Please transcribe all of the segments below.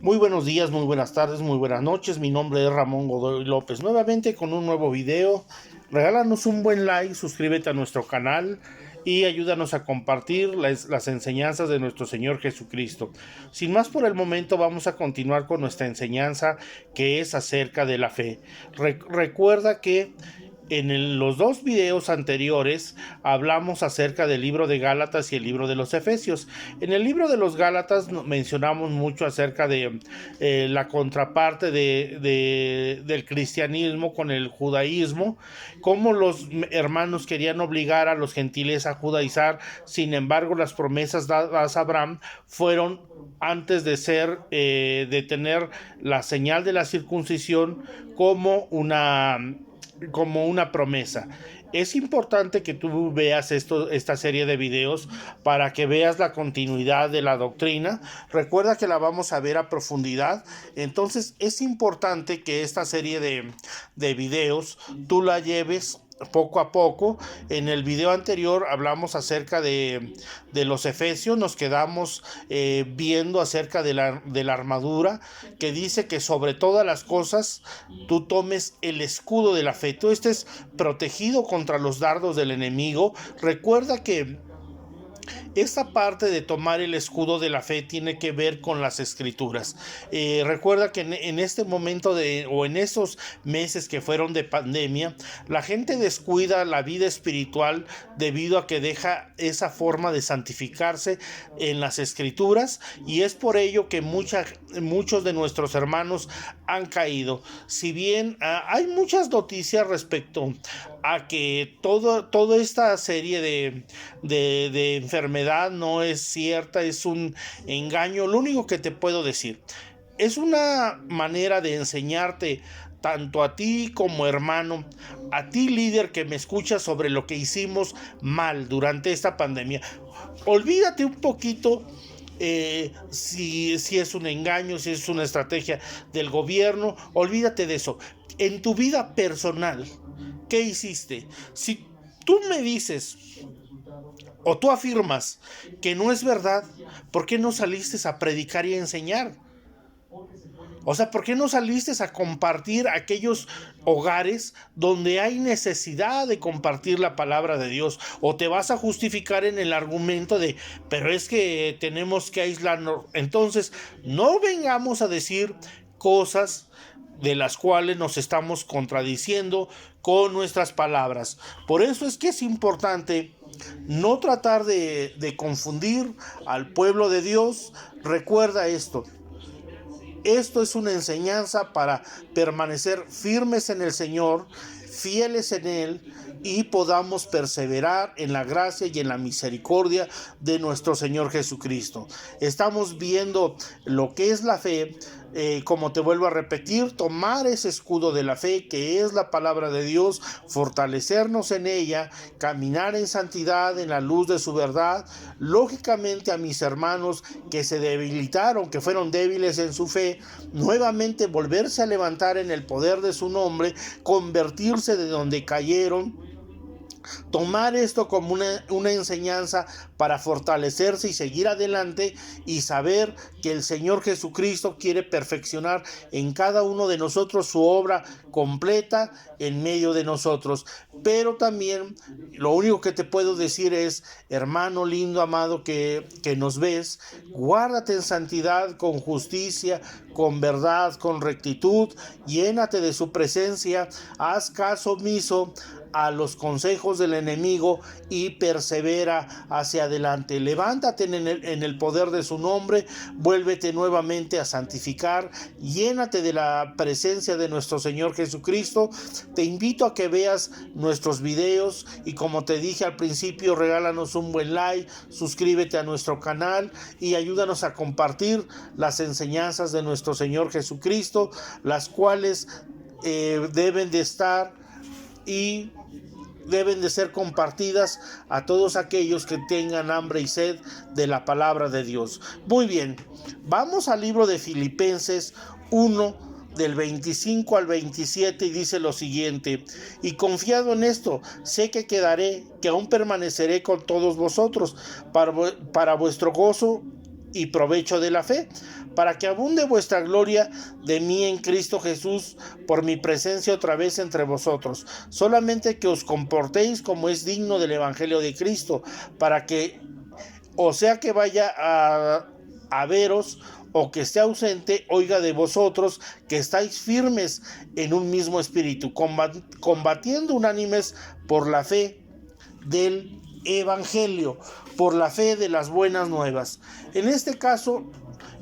Muy buenos días, muy buenas tardes, muy buenas noches. Mi nombre es Ramón Godoy López. Nuevamente con un nuevo video. Regálanos un buen like, suscríbete a nuestro canal y ayúdanos a compartir las enseñanzas de nuestro Señor Jesucristo. Sin más por el momento, vamos a continuar con nuestra enseñanza que es acerca de la fe. Recuerda que los dos videos anteriores hablamos acerca del libro de Gálatas y el libro de los Efesios. En el libro de los Gálatas mencionamos mucho acerca de la contraparte del cristianismo con el judaísmo, cómo los hermanos querían obligar a los gentiles a judaizar. Sin embargo, las promesas dadas a Abraham fueron antes de tener la señal de la circuncisión como una promesa. Es importante que tú veas esta serie de videos para que veas la continuidad de la doctrina. Recuerda que la vamos a ver a profundidad. Entonces es importante que esta serie de videos tú la lleves poco a poco. En el video anterior hablamos acerca de los Efesios, nos quedamos viendo acerca de la armadura, que dice que sobre todas las cosas tú tomes el escudo de la fe, tú estés protegido contra los dardos del enemigo. Recuerda que esta parte de tomar el escudo de la fe tiene que ver con las escrituras. Recuerda que en este momento o en estos meses que fueron de pandemia, la gente descuida la vida espiritual debido a que deja esa forma de santificarse en las escrituras, y es por ello que muchos de nuestros hermanos han caído. Si bien hay muchas noticias respecto a que toda esta serie de enfermedad no es cierta, es un engaño. Lo único que te puedo decir es una manera de enseñarte tanto a ti como hermano, a ti líder que me escuchas, sobre lo que hicimos mal durante esta pandemia. Olvídate un poquito si es un engaño, si es una estrategia del gobierno. Olvídate de eso. En tu vida personal, ¿qué hiciste? Si tú me dices o tú afirmas que no es verdad, ¿por qué no saliste a predicar y a enseñar? O sea, ¿por qué no saliste a compartir aquellos hogares donde hay necesidad de compartir la palabra de Dios? ¿O te vas a justificar en el argumento de, pero es que tenemos que aislarnos? Entonces, no vengamos a decir cosas de las cuales nos estamos contradiciendo con nuestras palabras. Por eso es que es importante no tratar de confundir al pueblo de Dios. Recuerda esto. Esto es una enseñanza para permanecer firmes en el Señor, fieles en Él, y podamos perseverar en la gracia y en la misericordia de nuestro Señor Jesucristo. Estamos viendo lo que es la fe. Como te vuelvo a repetir, tomar ese escudo de la fe que es la palabra de Dios, fortalecernos en ella, caminar en santidad, en la luz de su verdad. Lógicamente, a mis hermanos que se debilitaron, que fueron débiles en su fe, nuevamente volverse a levantar en el poder de su nombre, convertirse de donde cayeron. Tomar esto como una enseñanza para fortalecerse y seguir adelante, y saber que el Señor Jesucristo quiere perfeccionar en cada uno de nosotros su obra completa en medio de nosotros. Pero también lo único que te puedo decir es, hermano lindo, amado, que nos ves, guárdate en santidad, con justicia, con verdad, con rectitud, llénate de su presencia, haz caso omiso a los consejos del enemigo y persevera hacia adelante. Levántate en el poder de su nombre, vuélvete nuevamente a santificar, llénate de la presencia de nuestro Señor Jesucristo. Te invito a que veas nuestros videos, y como te dije al principio, regálanos un buen like, suscríbete a nuestro canal y ayúdanos a compartir las enseñanzas de nuestro Señor Jesucristo, las cuales deben de estar y deben de ser compartidas a todos aquellos que tengan hambre y sed de la palabra de Dios. Muy bien, vamos al libro de Filipenses 1, del 25 al 27, y dice lo siguiente: y confiado en esto, sé que quedaré, que aún permaneceré con todos vosotros para vuestro gozo y provecho de la fe, para que abunde vuestra gloria de mí en Cristo Jesús por mi presencia otra vez entre vosotros. Solamente que os comportéis como es digno del Evangelio de Cristo, para que, o sea que vaya a veros o que esté ausente, oiga de vosotros que estáis firmes en un mismo espíritu, combatiendo unánimes por la fe del Evangelio, por la fe de las buenas nuevas. En este caso,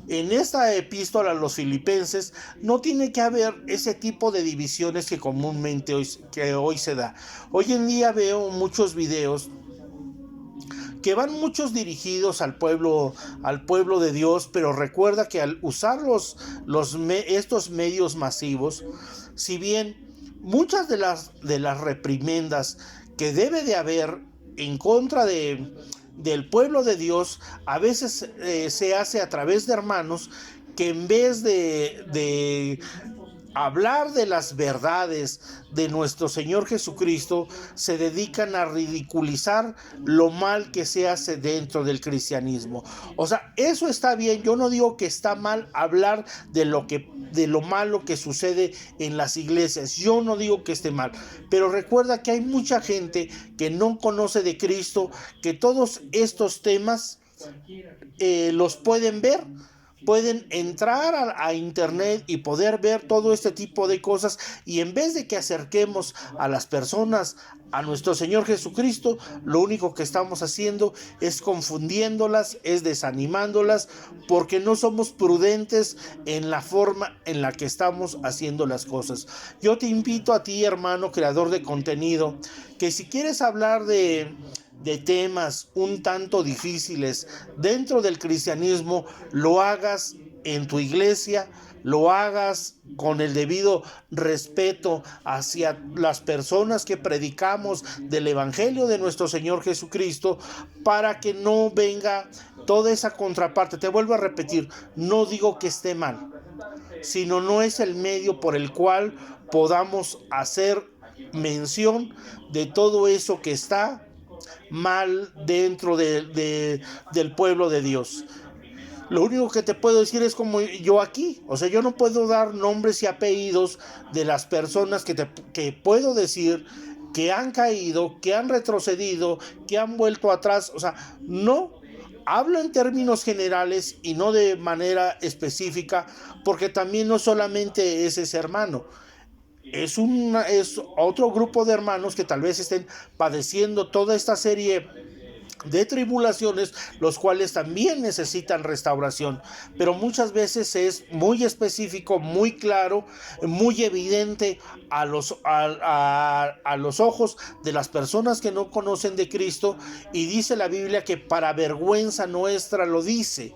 en esta epístola a los filipenses, no tiene que haber ese tipo de divisiones que comúnmente hoy se da. Hoy en día veo muchos videos que van muchos dirigidos al pueblo de Dios, pero recuerda que al usar estos medios masivos, si bien muchas de las reprimendas que debe de haber en contra del pueblo de Dios, a veces se hace a través de hermanos que en vez de hablar de las verdades de nuestro Señor Jesucristo, se dedican a ridiculizar lo mal que se hace dentro del cristianismo. O sea, eso está bien, yo no digo que está mal hablar de lo malo que sucede en las iglesias, yo no digo que esté mal, pero recuerda que hay mucha gente que no conoce de Cristo, que todos estos temas los pueden ver. Pueden entrar a internet y poder ver todo este tipo de cosas, y en vez de que acerquemos a las personas a nuestro Señor Jesucristo, lo único que estamos haciendo es confundiéndolas, es desanimándolas, porque no somos prudentes en la forma en la que estamos haciendo las cosas. Yo te invito a ti, hermano creador de contenido, que si quieres hablar de temas un tanto difíciles dentro del cristianismo, lo hagas en tu iglesia, lo hagas con el debido respeto hacia las personas que predicamos del Evangelio de nuestro Señor Jesucristo, para que no venga toda esa contraparte. Te vuelvo a repetir, no digo que esté mal, sino no es el medio por el cual podamos hacer mención de todo eso que está mal dentro del pueblo de Dios. Lo único que te puedo decir es como yo aquí, o sea, yo no puedo dar nombres y apellidos de las personas que puedo decir que han caído, que han retrocedido, que han vuelto atrás. O sea, no hablo en términos generales y no de manera específica, porque también no solamente es ese hermano. Es otro grupo de hermanos que tal vez estén padeciendo toda esta serie de tribulaciones, los cuales también necesitan restauración, pero muchas veces es muy específico, muy claro, muy evidente a los ojos de las personas que no conocen de Cristo, y dice la Biblia que para vergüenza nuestra lo dice.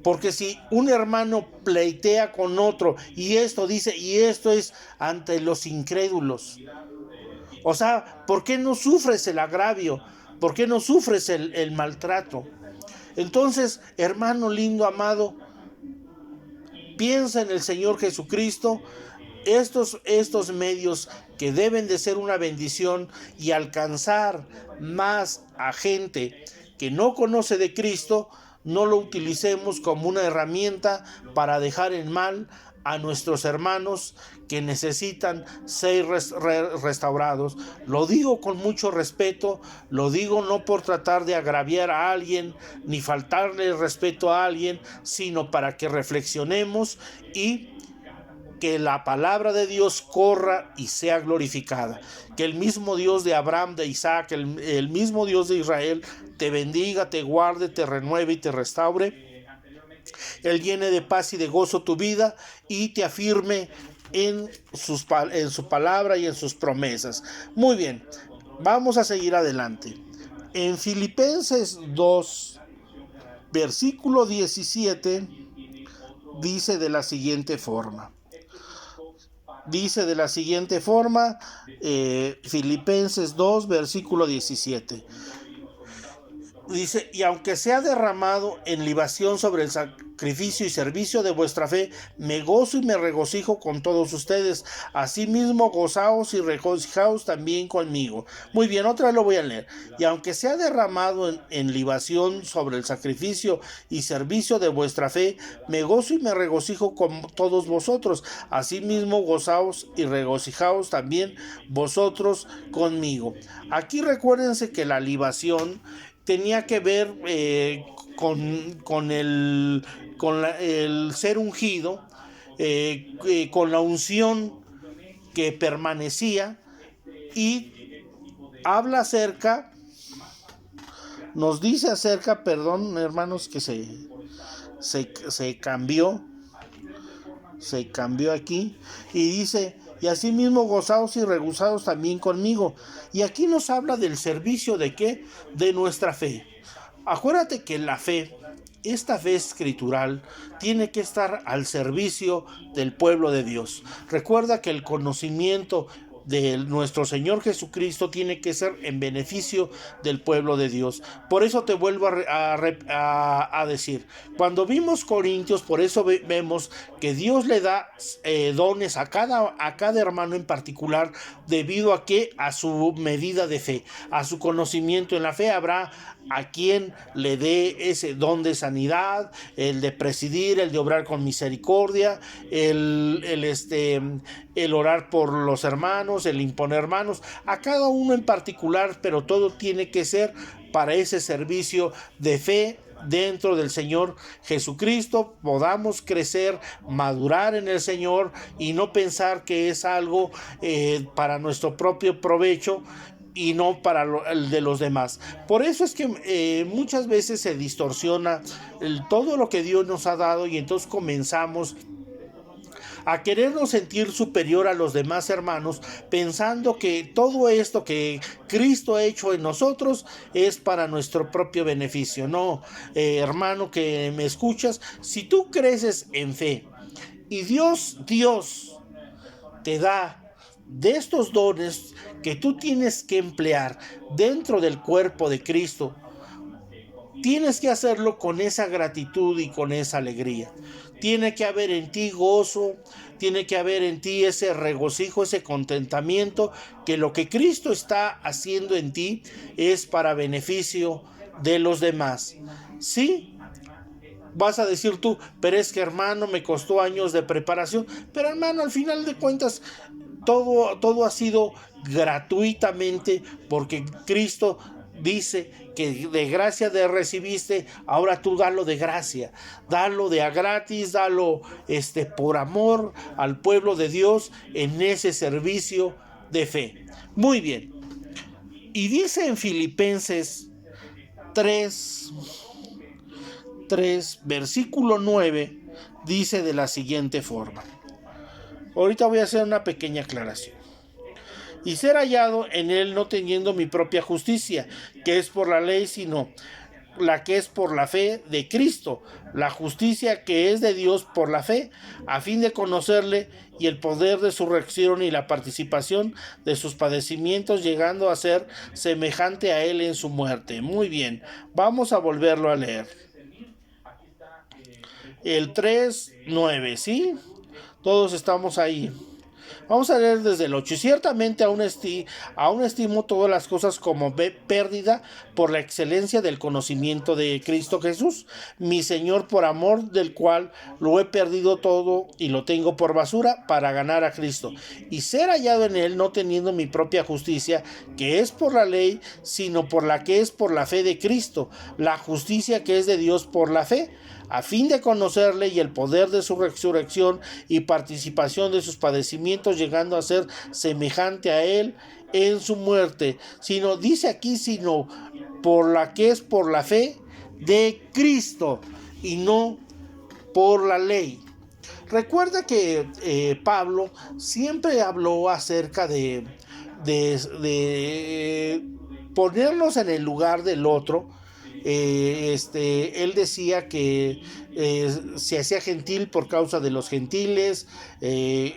Porque si un hermano pleitea con otro y esto dice, y esto es ante los incrédulos, o sea, ¿por qué no sufres el agravio? ¿Por qué no sufres el maltrato? Entonces, hermano lindo, amado, piensa en el Señor Jesucristo. Estos medios que deben de ser una bendición y alcanzar más a gente que no conoce de Cristo, no lo utilicemos como una herramienta para dejar en mal a nuestros hermanos que necesitan ser restaurados. Lo digo con mucho respeto, lo digo no por tratar de agraviar a alguien ni faltarle el respeto a alguien, sino para que reflexionemos y que la palabra de Dios corra y sea glorificada. Que el mismo Dios de Abraham, de Isaac, el mismo Dios de Israel te bendiga, te guarde, te renueve y te restaure. Él llene de paz y de gozo tu vida y te afirme en su palabra y en sus promesas. Muy bien, vamos a seguir adelante. En Filipenses 2, versículo 17, dice de la siguiente forma. Filipenses 2, versículo 17. Dice, y aunque sea derramado en libación sobre el sacrificio y servicio de vuestra fe, me gozo y me regocijo con todos ustedes. Asimismo, gozaos y regocijaos también conmigo. Muy bien, otra vez lo voy a leer. Y aunque sea derramado en libación sobre el sacrificio y servicio de vuestra fe, me gozo y me regocijo con todos vosotros. Asimismo, gozaos y regocijaos también vosotros conmigo. Aquí recuérdense que la libación tenía que ver el ser ungido, con la unción que permanecía, y habla acerca, nos dice acerca, perdón hermanos que se cambió aquí, y dice, y asimismo gozaos y regozaos también conmigo. Y aquí nos habla del servicio de ¿qué? De nuestra fe. Acuérdate que la fe, esta fe escritural, tiene que estar al servicio del pueblo de Dios. Recuerda que el conocimiento de nuestro Señor Jesucristo tiene que ser en beneficio del pueblo de Dios. Por eso te vuelvo a decir, cuando vimos Corintios, por eso vemos que Dios le da dones a cada hermano en particular, debido a que a su medida de fe, a su conocimiento en la fe. Habrá a quien le dé ese don de sanidad, el de presidir, el de obrar con misericordia, el orar por los hermanos, el imponer manos, a cada uno en particular, pero todo tiene que ser para ese servicio de fe dentro del Señor Jesucristo. Podamos crecer, madurar en el Señor y no pensar que es algo para nuestro propio provecho y no para el de los demás. Por eso es que muchas veces se distorsiona todo lo que Dios nos ha dado, y entonces comenzamos a querernos sentir superior a los demás hermanos, pensando que todo esto que Cristo ha hecho en nosotros es para nuestro propio beneficio. No, hermano que me escuchas, si tú creces en fe y Dios te da de estos dones que tú tienes que emplear dentro del cuerpo de Cristo, tienes que hacerlo con esa gratitud y con esa alegría. Tiene que haber en ti gozo, tiene que haber en ti ese regocijo, ese contentamiento, que lo que Cristo está haciendo en ti es para beneficio de los demás. ¿Sí? Vas a decir tú, pero es que hermano, me costó años de preparación. Pero hermano, al final de cuentas, todo ha sido gratuitamente, porque Cristo dice que de gracia de recibiste, ahora tú dalo de gracia, dalo de a gratis, dalo por amor al pueblo de Dios en ese servicio de fe. Muy bien. Y dice en Filipenses 3, versículo 9, dice de la siguiente forma. Ahorita voy a hacer una pequeña aclaración. Y ser hallado en él, no teniendo mi propia justicia, que es por la ley, sino la que es por la fe de Cristo, la justicia que es de Dios por la fe, a fin de conocerle y el poder de su resurrección y la participación de sus padecimientos, llegando a ser semejante a él en su muerte. Muy bien, vamos a volverlo a leer. El 3:9, ¿sí? Todos estamos ahí. Vamos a leer desde el 8. Y ciertamente aún estimo todas las cosas como pérdida por la excelencia del conocimiento de Cristo Jesús, mi Señor, por amor del cual lo he perdido todo y lo tengo por basura para ganar a Cristo y ser hallado en él, no teniendo mi propia justicia, que es por la ley, sino por la que es por la fe de Cristo, la justicia que es de Dios por la fe, a fin de conocerle y el poder de su resurrección y participación de sus padecimientos, llegando a ser semejante a él en su muerte. Dice aquí, sino por la que es por la fe de Cristo y no por la ley. Recuerda que Pablo siempre habló acerca de ponernos en el lugar del otro. Él decía que se hacía gentil por causa de los gentiles,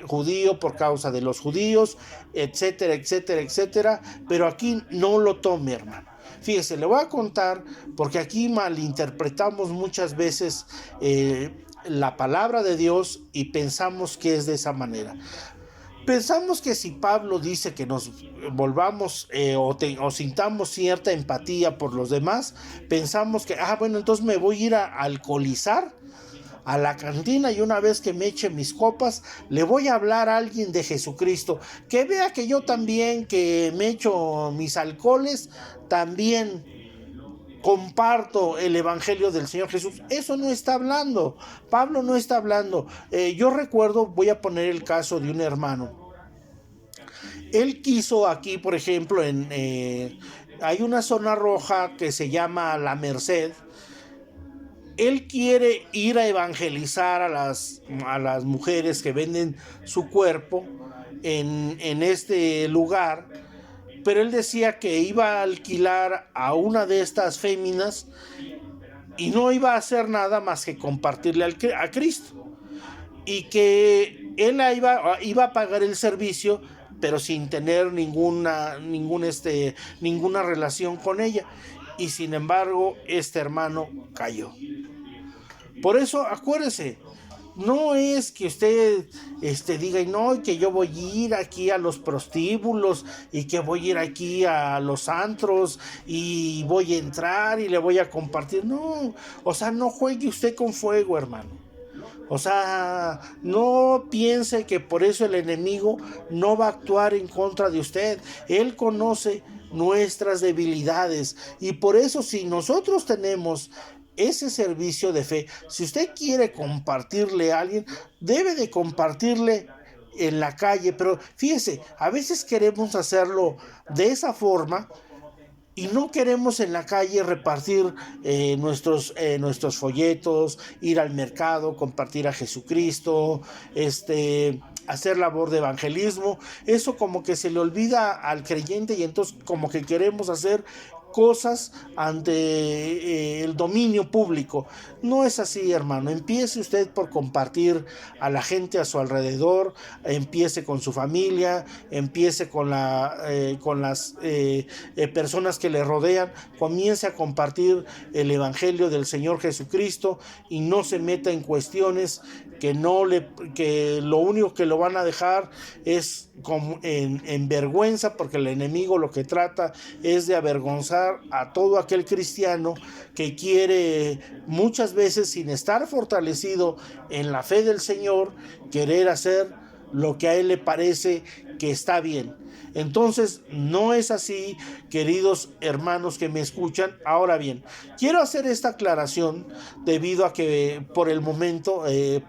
judío por causa de los judíos, etcétera, etcétera, etcétera. Pero aquí no lo tome, hermano. Fíjese, le voy a contar, porque aquí malinterpretamos muchas veces la palabra de Dios y pensamos que es de esa manera. Pensamos que si Pablo dice que nos volvamos o sintamos cierta empatía por los demás, pensamos que, bueno, entonces me voy a ir a alcoholizar a la cantina, y una vez que me eche mis copas, le voy a hablar a alguien de Jesucristo, que vea que yo también, que me echo mis alcoholes, también comparto el evangelio del Señor Jesús. Eso no está hablando, Pablo no está hablando. Yo recuerdo, voy a poner el caso de un hermano. Él quiso aquí, por ejemplo, hay una zona roja que se llama La Merced. Él quiere ir a evangelizar a las mujeres que venden su cuerpo en este lugar, pero él decía que iba a alquilar a una de estas féminas y no iba a hacer nada más que compartirle a Cristo, y que él iba a pagar el servicio, pero sin tener ninguna relación con ella. Y sin embargo, este hermano cayó. Por eso, acuérdese, no es que usted diga, no, que yo voy a ir aquí a los prostíbulos y que voy a ir aquí a los antros y voy a entrar y le voy a compartir. No, o sea, no juegue usted con fuego, hermano. O sea, no piense que por eso el enemigo no va a actuar en contra de usted. Él conoce nuestras debilidades, y por eso, si nosotros tenemos ese servicio de fe, si usted quiere compartirle a alguien, debe de compartirle en la calle. Pero fíjese, a veces queremos hacerlo de esa forma y no queremos en la calle repartir nuestros folletos, ir al mercado, compartir a Jesucristo, hacer labor de evangelismo. Eso como que se le olvida al creyente, y entonces como que queremos hacer cosas ante el dominio público. No es así, hermano. Empiece usted por compartir a la gente a su alrededor, empiece con su familia, empiece con las personas que le rodean, comience a compartir el evangelio del Señor Jesucristo, y no se meta en cuestiones que lo único que lo van a dejar es en vergüenza, porque el enemigo lo que trata es de avergonzar a todo aquel cristiano que quiere, muchas veces sin estar fortalecido en la fe del Señor, querer hacer lo que a él le parece que está bien. Entonces, no es así, queridos hermanos que me escuchan. Ahora bien, quiero hacer esta aclaración debido a que por el momento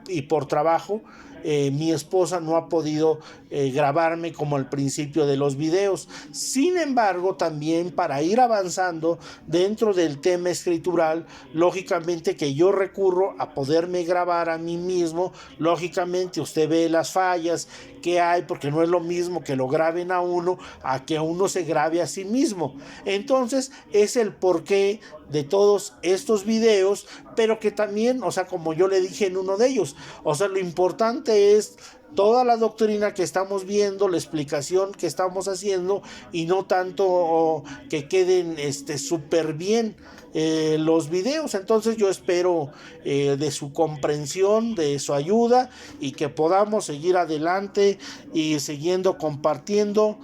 y por trabajo, mi esposa no ha podido grabarme como al principio de los videos. Sin embargo, también para ir avanzando dentro del tema escritural, lógicamente que yo recurro a poderme grabar a mí mismo. Lógicamente usted ve las fallas que hay, porque no es lo mismo que lo graben a uno a que uno se grabe a sí mismo. Entonces es el porqué de todos estos videos, pero que también, o sea, como yo le dije en uno de ellos, o sea, lo importante es toda la doctrina que estamos viendo, la explicación que estamos haciendo, y no tanto que queden súper bien los videos. Entonces yo espero de su comprensión, de su ayuda, y que podamos seguir adelante y siguiendo compartiendo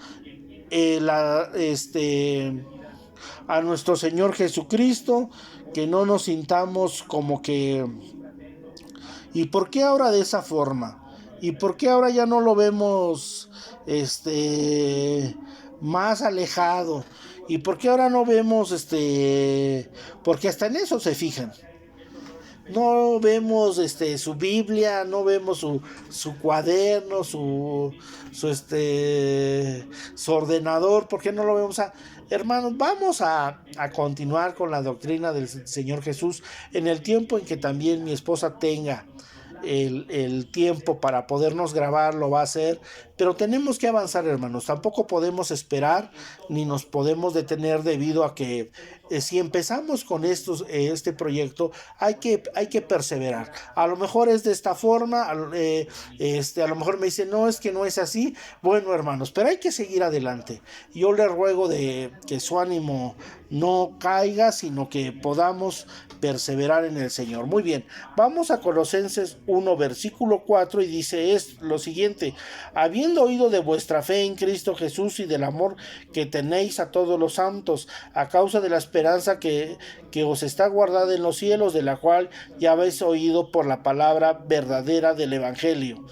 a nuestro Señor Jesucristo, que no nos sintamos como que, ¿y por qué ahora de esa forma? ¿Y por qué ahora ya no lo vemos más alejado? ¿Y por qué ahora no vemos porque hasta en eso se fijan? No vemos su Biblia, no vemos su cuaderno, su ordenador. ¿Por qué no lo vemos? Hermanos, vamos a continuar con la doctrina del Señor Jesús en el tiempo en que también mi esposa tenga el tiempo para podernos grabar, lo va a hacer, Pero tenemos que avanzar, hermanos. Tampoco podemos esperar ni nos podemos detener debido a que si empezamos con este proyecto, hay que perseverar. A lo mejor es de esta forma, a lo mejor me dicen, no, es que no es así. Bueno, hermanos, pero hay que seguir adelante. Yo le ruego de que su ánimo no caiga, sino que podamos perseverar en el Señor. Muy bien, vamos a Colosenses 1, versículo 4, y dice es lo siguiente: habiendo oído de vuestra fe en Cristo Jesús y del amor que tenéis a todos los santos, a causa de la esperanza que os está guardada en los cielos, de la cual ya habéis oído por la palabra verdadera del Evangelio.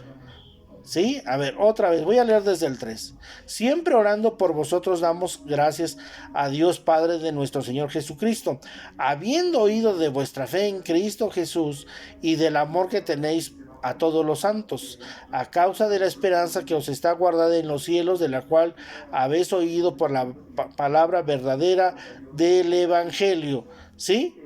¿Sí? A ver, otra vez, voy a leer desde el 3. Siempre orando por vosotros damos gracias a Dios Padre de nuestro Señor Jesucristo, habiendo oído de vuestra fe en Cristo Jesús y del amor que tenéis a todos los santos, a causa de la esperanza que os está guardada en los cielos, de la cual habéis oído por la palabra verdadera del Evangelio. ¿Sí?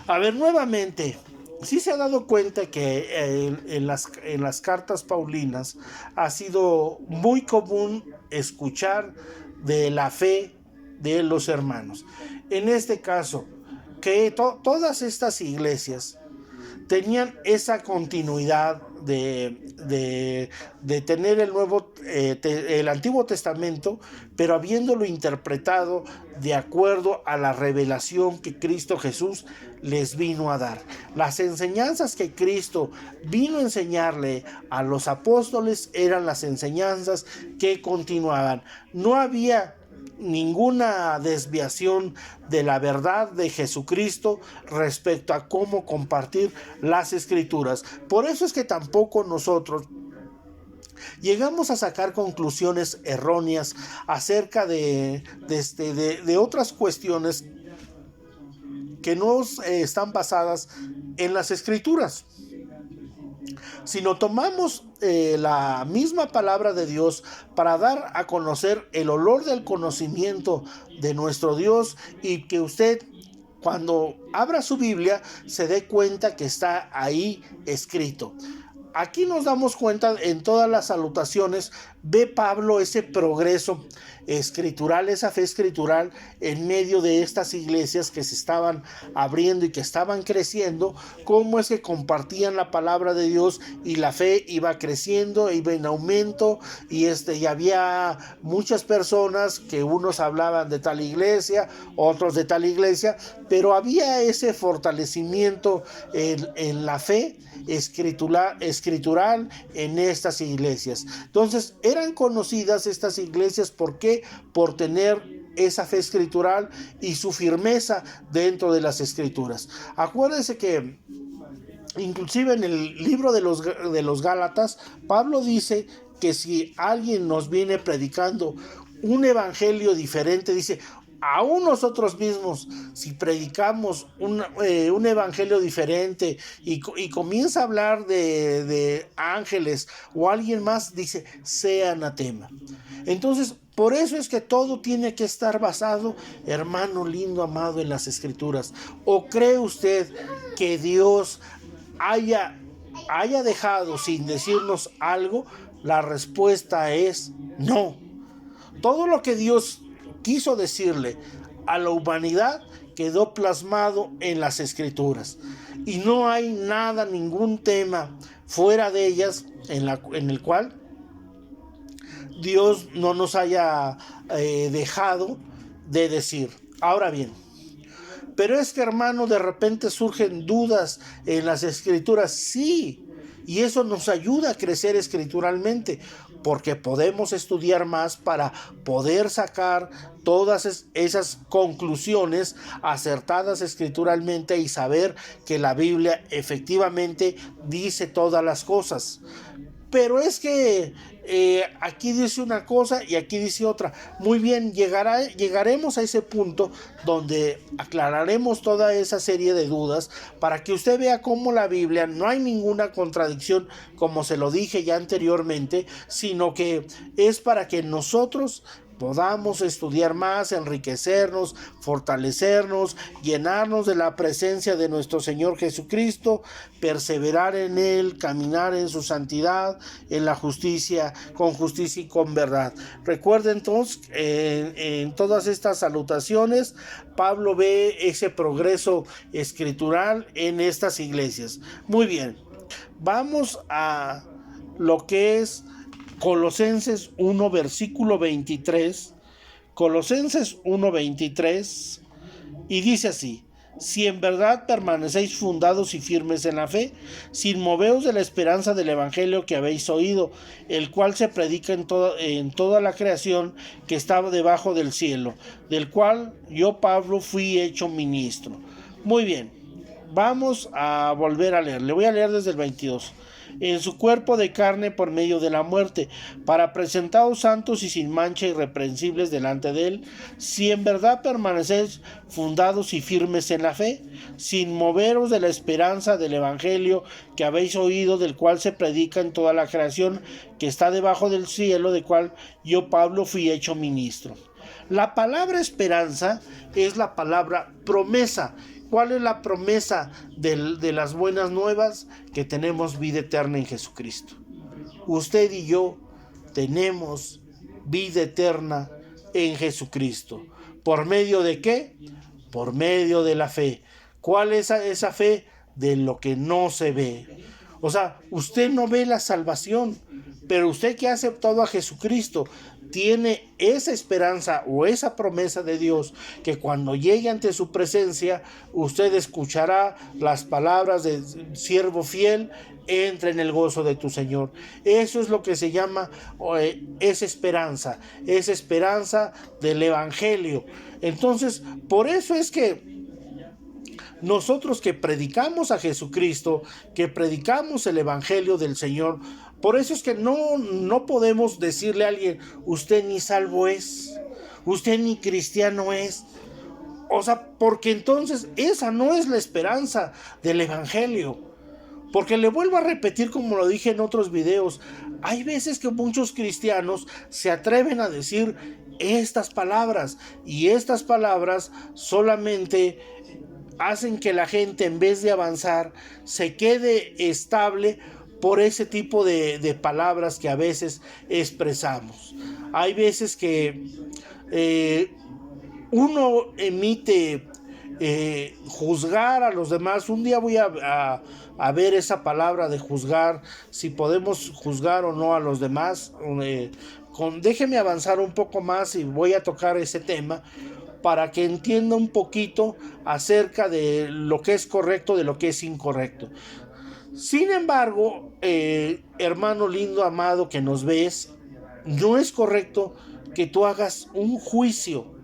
A ver, nuevamente, sí se ha dado cuenta que en las cartas paulinas ha sido muy común escuchar de la fe de los hermanos. En este caso, que todas estas iglesias tenían esa continuidad de tener el Antiguo Testamento, pero habiéndolo interpretado de acuerdo a la revelación que Cristo Jesús les vino a dar. Las enseñanzas que Cristo vino a enseñarle a los apóstoles eran las enseñanzas que continuaban. No había ninguna desviación de la verdad de Jesucristo respecto a cómo compartir las Escrituras. Por eso es que tampoco nosotros llegamos a sacar conclusiones erróneas acerca de otras cuestiones que no están basadas en las Escrituras, sino tomamos la misma palabra de Dios para dar a conocer el olor del conocimiento de nuestro Dios, y que usted, cuando abra su Biblia, se dé cuenta que está ahí escrito. Aquí nos damos cuenta, en todas las salutaciones ve Pablo ese progreso escritural, esa fe escritural en medio de estas iglesias que se estaban abriendo y que estaban creciendo, cómo es que compartían la palabra de Dios y la fe iba creciendo, iba en aumento, y había muchas personas que unos hablaban de tal iglesia, otros de tal iglesia, pero había ese fortalecimiento en la fe escritural en estas iglesias. Entonces eran conocidas estas iglesias, ¿por qué? Por tener esa fe escritural y su firmeza dentro de las Escrituras. Acuérdense que inclusive en el libro de los Gálatas, Pablo dice que si alguien nos viene predicando un evangelio diferente, dice, aún nosotros mismos, si predicamos un evangelio diferente y comienza a hablar de ángeles o alguien más, dice, sea anatema. Entonces, por eso es que todo tiene que estar basado, hermano lindo, amado, en las Escrituras. ¿O cree usted que Dios haya dejado sin decirnos algo? La respuesta es no. Todo lo que Dios quiso decirle a la humanidad quedó plasmado en las Escrituras, y no hay nada, ningún tema fuera de ellas en el cual Dios no nos haya dejado de decir. Ahora bien, pero es que, hermano, de repente surgen dudas en las Escrituras. Sí, y eso nos ayuda a crecer escrituralmente, porque podemos estudiar más para poder sacar todas esas conclusiones acertadas escrituralmente y saber que la Biblia efectivamente dice todas las cosas. Pero es que aquí dice una cosa y aquí dice otra. Muy bien, llegaremos a ese punto donde aclararemos toda esa serie de dudas para que usted vea cómo la Biblia no hay ninguna contradicción, como se lo dije ya anteriormente, sino que es para que nosotros podamos estudiar más, enriquecernos, fortalecernos, llenarnos de la presencia de nuestro Señor Jesucristo, perseverar en Él, caminar en su santidad, en la justicia, con justicia y con verdad. Recuerden entonces, en todas estas salutaciones, Pablo ve ese progreso escritural en estas iglesias. Muy bien, vamos a lo que es Colosenses 1, versículo 23. Colosenses 1, 23. Y dice así: si en verdad permanecéis fundados y firmes en la fe, sin moveos de la esperanza del evangelio que habéis oído, el cual se predica en toda la creación que estaba debajo del cielo, del cual yo, Pablo, fui hecho ministro. Muy bien, vamos a volver a leer. Le voy a leer desde el 22. En su cuerpo de carne por medio de la muerte, para presentaros santos y sin mancha irreprensibles delante de él, si en verdad permanecéis fundados y firmes en la fe, sin moveros de la esperanza del evangelio que habéis oído, del cual se predica en toda la creación que está debajo del cielo, del cual yo, Pablo, fui hecho ministro. La palabra esperanza es la palabra promesa. ¿Cuál es la promesa de las buenas nuevas? Que tenemos vida eterna en Jesucristo. Usted y yo tenemos vida eterna en Jesucristo. ¿Por medio de qué? Por medio de la fe. ¿Cuál es esa fe? De lo que no se ve. O sea, usted no ve la salvación, pero usted que ha aceptado a Jesucristo tiene esa esperanza o esa promesa de Dios, que cuando llegue ante su presencia, usted escuchará las palabras de siervo fiel, entra en el gozo de tu Señor. Eso es lo que se llama esa esperanza del evangelio. Entonces, por eso es que nosotros que predicamos a Jesucristo, que predicamos el evangelio del Señor, por eso es que no podemos decirle a alguien: usted ni salvo es, usted ni cristiano es. O sea, porque entonces esa no es la esperanza del evangelio. Porque le vuelvo a repetir, como lo dije en otros videos, hay veces que muchos cristianos se atreven a decir estas palabras, y estas palabras solamente hacen que la gente, en vez de avanzar, se quede estable por ese tipo de palabras que a veces expresamos. Hay veces que uno emite juzgar a los demás. Un día voy a ver esa palabra de juzgar, si podemos juzgar o no a los demás. Déjeme avanzar un poco más y voy a tocar ese tema para que entienda un poquito acerca de lo que es correcto, de lo que es incorrecto. Sin embargo, hermano lindo, amado, que nos ves, no es correcto que tú hagas un juicio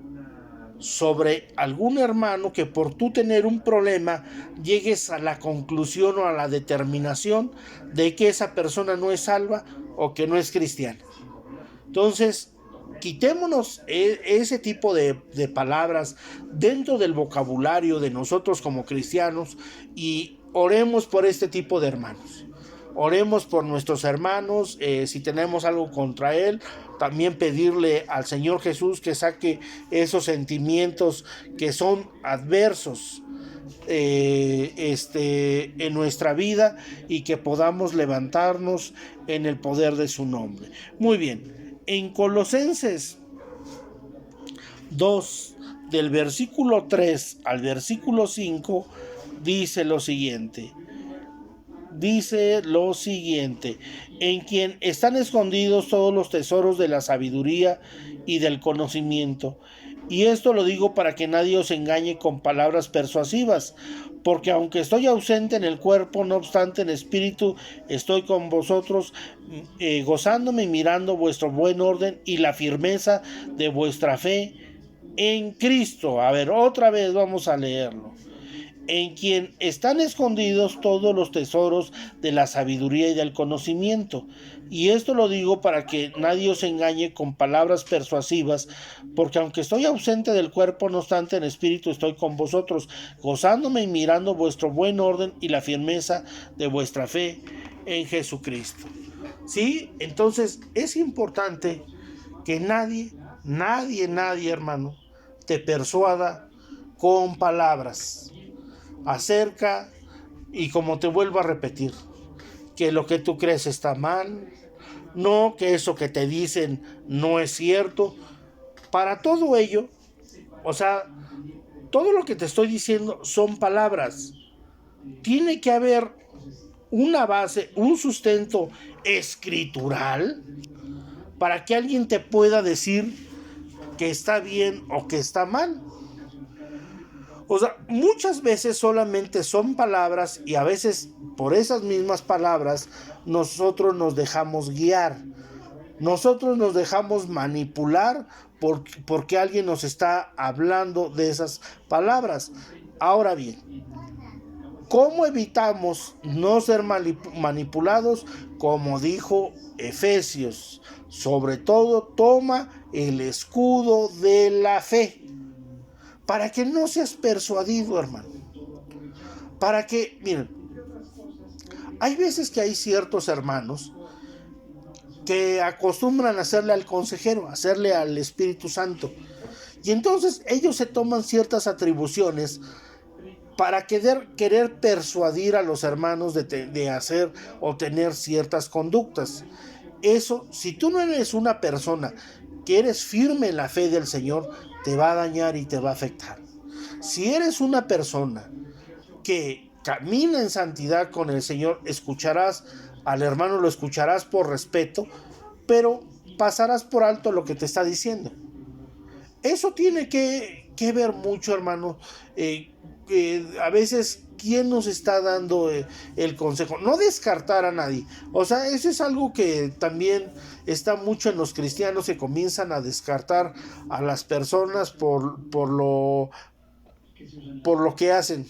sobre algún hermano, que por tú tener un problema llegues a la conclusión o a la determinación de que esa persona no es salva o que no es cristiana. Entonces, quitémonos ese tipo de palabras dentro del vocabulario de nosotros como cristianos y oremos por este tipo de hermanos. Oremos por nuestros hermanos. Si tenemos algo contra él, también pedirle al Señor Jesús que saque esos sentimientos que son adversos en nuestra vida, y que podamos levantarnos en el poder de su nombre. Muy bien, en Colosenses 2, del versículo 3 al versículo 5, dice lo siguiente: en quien están escondidos todos los tesoros de la sabiduría y del conocimiento. Y esto lo digo para que nadie os engañe con palabras persuasivas, porque aunque estoy ausente en el cuerpo, no obstante en espíritu estoy con vosotros, gozándome y mirando vuestro buen orden y la firmeza de vuestra fe en Cristo. A ver, otra vez vamos a leerlo. En quien están escondidos todos los tesoros de la sabiduría y del conocimiento. Y esto lo digo para que nadie os engañe con palabras persuasivas, porque aunque estoy ausente del cuerpo, no obstante en espíritu estoy con vosotros, gozándome y mirando vuestro buen orden y la firmeza de vuestra fe en Jesucristo. ¿Sí? Entonces es importante que nadie Nadie, hermano, te persuada con palabras acerca, y como te vuelvo a repetir, que lo que tú crees está mal, no, que eso que te dicen no es cierto. Para todo ello, o sea, todo lo que te estoy diciendo son palabras. Tiene que haber una base, un sustento escritural para que alguien te pueda decir que está bien o que está mal. O sea, muchas veces solamente son palabras, y a veces por esas mismas palabras nosotros nos dejamos guiar. Nosotros nos dejamos manipular porque alguien nos está hablando de esas palabras. Ahora bien, ¿cómo evitamos no ser manipulados? Como dijo Efesios, sobre todo toma el escudo de la fe, para que no seas persuadido, hermano. Para que, miren, hay veces que hay ciertos hermanos que acostumbran a hacerle al consejero, hacerle al Espíritu Santo. Y entonces ellos se toman ciertas atribuciones para querer persuadir a los hermanos de hacer o tener ciertas conductas. Eso, si tú no eres una persona que eres firme en la fe del Señor, te va a dañar y te va a afectar. Si eres una persona que camina en santidad con el Señor, escucharás al hermano, lo escucharás por respeto, pero pasarás por alto lo que te está diciendo. Eso tiene que ver mucho, hermano. A veces, ¿quién nos está dando el consejo? No descartar a nadie. O sea, eso es algo que también está mucho en los cristianos, que comienzan a descartar a las personas por lo que hacen.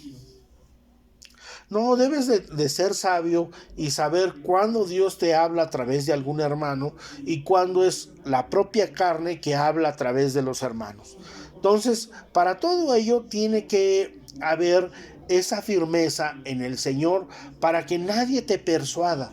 No, debes de ser sabio y saber cuándo Dios te habla a través de algún hermano y cuándo es la propia carne que habla a través de los hermanos. Entonces, para todo ello tiene que haber esa firmeza en el Señor para que nadie te persuada,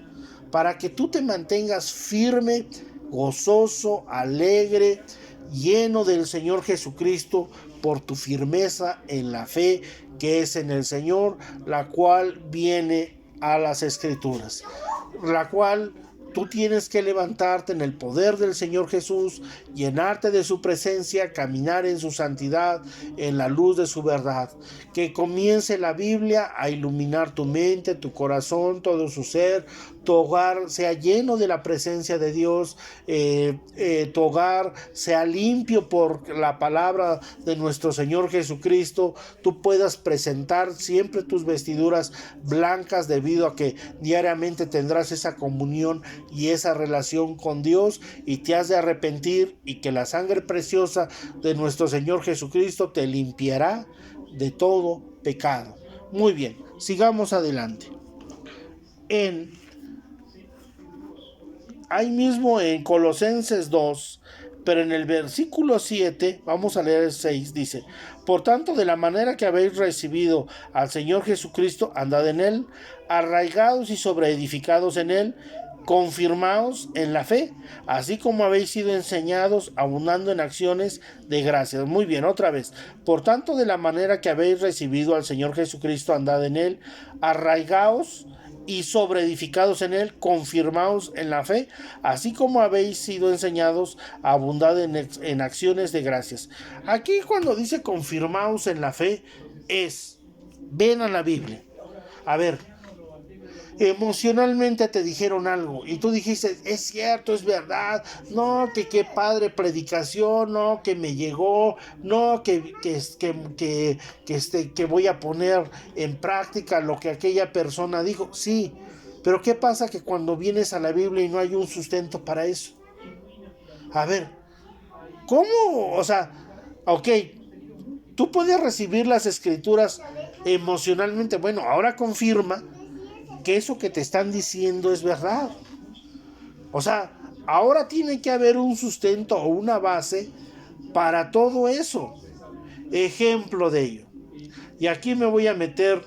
para que tú te mantengas firme, gozoso, alegre, lleno del Señor Jesucristo por tu firmeza en la fe que es en el Señor, la cual viene a las Escrituras, la cual tú tienes que levantarte en el poder del Señor Jesús, llenarte de su presencia, caminar en su santidad, en la luz de su verdad. Que comience la Biblia a iluminar tu mente, tu corazón, todo su ser, tu hogar sea lleno de la presencia de Dios, tu hogar sea limpio por la palabra de nuestro Señor Jesucristo, tú puedas presentar siempre tus vestiduras blancas debido a que diariamente tendrás esa comunión y esa relación con Dios, y te has de arrepentir, y que la sangre preciosa de nuestro Señor Jesucristo te limpiará de todo pecado. Muy bien, sigamos adelante. Ahí mismo en Colosenses 2, pero en el versículo 7, vamos a leer el 6, dice: por tanto, de la manera que habéis recibido al Señor Jesucristo, andad en él, arraigados y sobreedificados en él, confirmaos en la fe, así como habéis sido enseñados, abundando en acciones de gracias. Muy bien, otra vez. Por tanto, de la manera que habéis recibido al Señor Jesucristo, andad en él, arraigaos y sobreedificados en él, confirmaos en la fe, así como habéis sido enseñados, abundad en acciones de gracias. Aquí, cuando dice confirmaos en la fe, ven a la Biblia. A ver, emocionalmente te dijeron algo y tú dijiste, es cierto, es verdad, no, que qué padre predicación, no, que me llegó, no, que voy a poner en práctica lo que aquella persona dijo. Sí, pero ¿qué pasa que cuando vienes a la Biblia y no hay un sustento para eso? A ver, ¿cómo? O sea, ok, tú puedes recibir las escrituras emocionalmente. Bueno, ahora confirma que eso que te están diciendo es verdad. O sea, ahora tiene que haber un sustento o una base para todo eso. Ejemplo de ello. Y aquí me voy a meter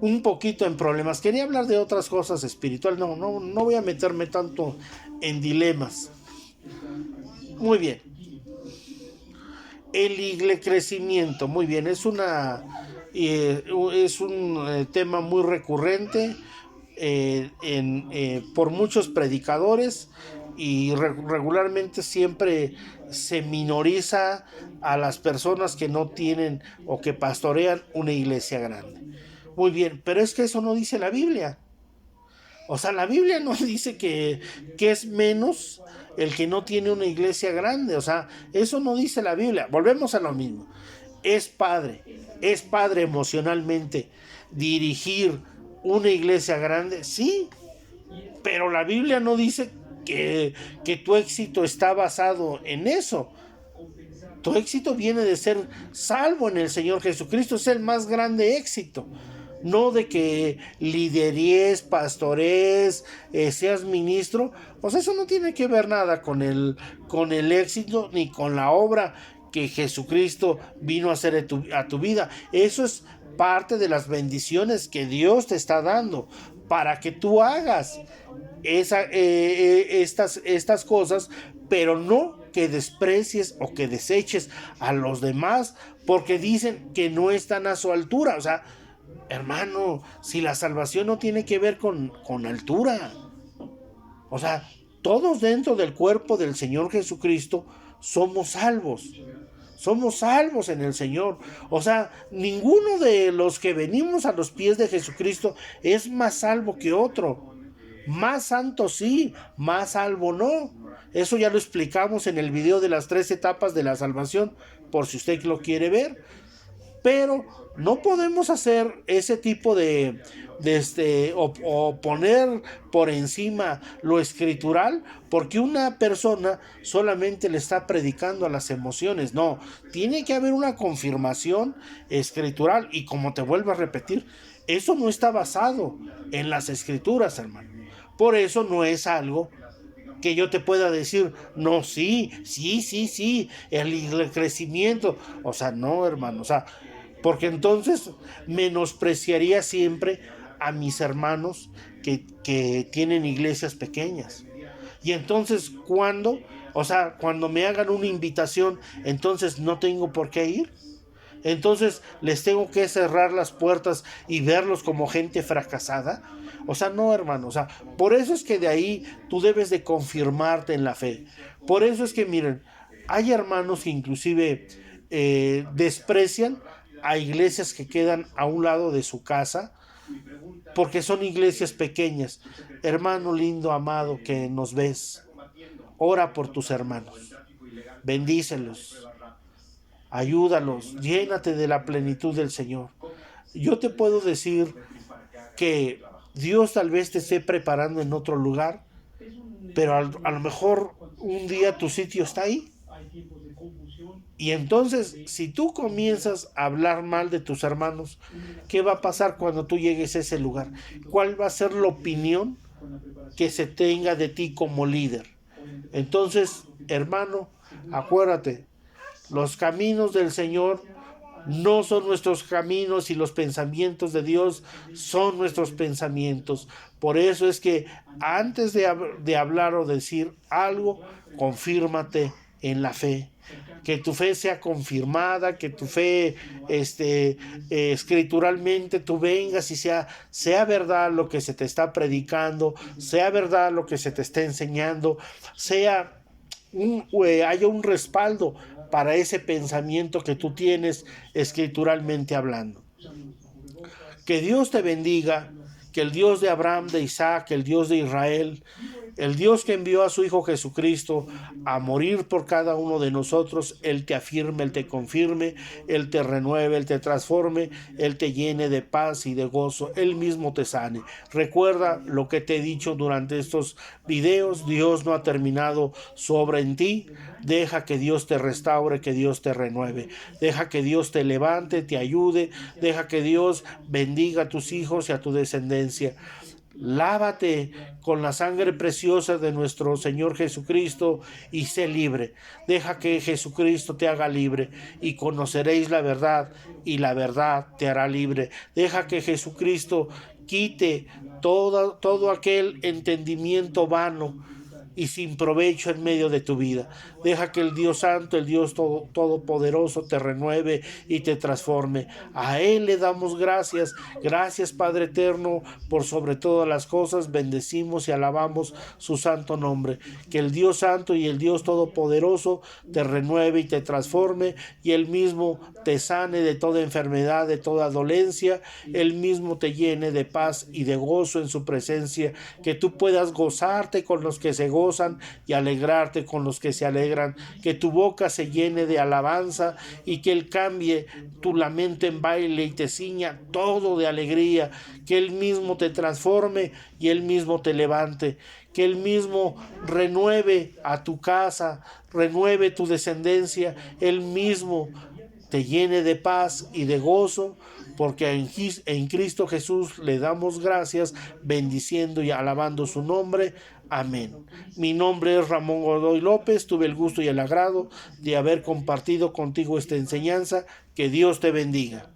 un poquito en problemas. Quería hablar de otras cosas espirituales. No voy a meterme tanto en dilemas. Muy bien. El crecimiento, muy bien, es un tema muy recurrente por muchos predicadores y regularmente siempre se minoriza a las personas que no tienen o que pastorean una iglesia grande. Muy bien, pero es que eso no dice la Biblia. O sea, la Biblia no dice que es menos el que no tiene una iglesia grande. O sea, eso no dice la Biblia. Volvemos a lo mismo. Es padre emocionalmente dirigir una iglesia grande, sí, pero la Biblia no dice que tu éxito está basado en eso. Tu éxito viene de ser salvo en el Señor Jesucristo, es el más grande éxito. No de que lideries, pastorees, seas ministro. Pues eso no tiene que ver nada con el éxito ni con la obra que Jesucristo vino a hacer a tu vida. Eso es parte de las bendiciones que Dios te está dando para que tú hagas estas cosas, pero no que desprecies o que deseches a los demás porque dicen que no están a su altura. O sea, hermano, si la salvación no tiene que ver con altura. O sea, todos dentro del cuerpo del Señor Jesucristo somos salvos. Somos salvos en el Señor. O sea, ninguno de los que venimos a los pies de Jesucristo es más salvo que otro. Más santo sí, más salvo no. Eso ya lo explicamos en el video de las 3 etapas de la salvación, por si usted lo quiere ver. Pero no podemos hacer ese tipo o poner por encima lo escritural, porque una persona solamente le está predicando a las emociones. No, tiene que haber una confirmación escritural, y como te vuelvo a repetir, eso no está basado en las escrituras, hermano. Por eso no es algo que yo te pueda decir, no, sí, el crecimiento. O sea, no, hermano, o sea, porque entonces menospreciaría siempre a mis hermanos que tienen iglesias pequeñas. Y entonces, cuando me hagan una invitación, entonces no tengo por qué ir. Entonces les tengo que cerrar las puertas y verlos como gente fracasada. O sea, no, hermano. O sea, por eso es que de ahí tú debes de confirmarte en la fe. Por eso es que, miren, hay hermanos que inclusive desprecian a iglesias que quedan a un lado de su casa porque son iglesias pequeñas. Hermano lindo, amado, que nos ves, ora por tus hermanos, bendícelos, ayúdalos, llénate de la plenitud del Señor. Yo te puedo decir que Dios tal vez te esté preparando en otro lugar, pero a lo mejor un día tu sitio está ahí. Y entonces, si tú comienzas a hablar mal de tus hermanos, ¿qué va a pasar cuando tú llegues a ese lugar? ¿Cuál va a ser la opinión que se tenga de ti como líder? Entonces, hermano, acuérdate, los caminos del Señor no son nuestros caminos y los pensamientos de Dios son nuestros pensamientos. Por eso es que antes de hablar o decir algo, confírmate en la fe. Que tu fe sea confirmada, que tu fe escrituralmente tú vengas y sea verdad lo que se te está predicando, sea verdad lo que se te está enseñando, haya un respaldo para ese pensamiento que tú tienes escrituralmente hablando. Que Dios te bendiga, que el Dios de Abraham, de Isaac, el Dios de Israel, el Dios que envió a su Hijo Jesucristo a morir por cada uno de nosotros, Él te afirme, Él te confirme, Él te renueve, Él te transforme, Él te llene de paz y de gozo, Él mismo te sane. Recuerda lo que te he dicho durante estos videos, Dios no ha terminado su obra en ti. Deja que Dios te restaure, que Dios te renueve. Deja que Dios te levante, te ayude. Deja que Dios bendiga a tus hijos y a tu descendencia. Lávate con la sangre preciosa de nuestro Señor Jesucristo y sé libre. Deja que Jesucristo te haga libre y conoceréis la verdad y la verdad te hará libre. Deja que Jesucristo quite todo aquel entendimiento vano y sin provecho en medio de tu vida. Deja que el Dios Santo, el Dios Todopoderoso te renueve y te transforme. A Él le damos gracias. Gracias, Padre eterno, por sobre todas las cosas. Bendecimos y alabamos su santo nombre. Que el Dios Santo y el Dios Todopoderoso te renueve y te transforme, y Él mismo te sane de toda enfermedad, de toda dolencia. Él mismo te llene de paz y de gozo en su presencia. Que tú puedas gozarte con los que se gozan y alegrarte con los que se alegran. Que tu boca se llene de alabanza y que Él cambie tu lamento en baile y te ciña todo de alegría. Que Él mismo te transforme y Él mismo te levante. Que Él mismo renueve a tu casa, renueve tu descendencia. Él mismo te llene de paz y de gozo, porque en Cristo Jesús le damos gracias, bendiciendo y alabando su nombre. Amén. Mi nombre es Ramón Godoy López. Tuve el gusto y el agrado de haber compartido contigo esta enseñanza. Que Dios te bendiga.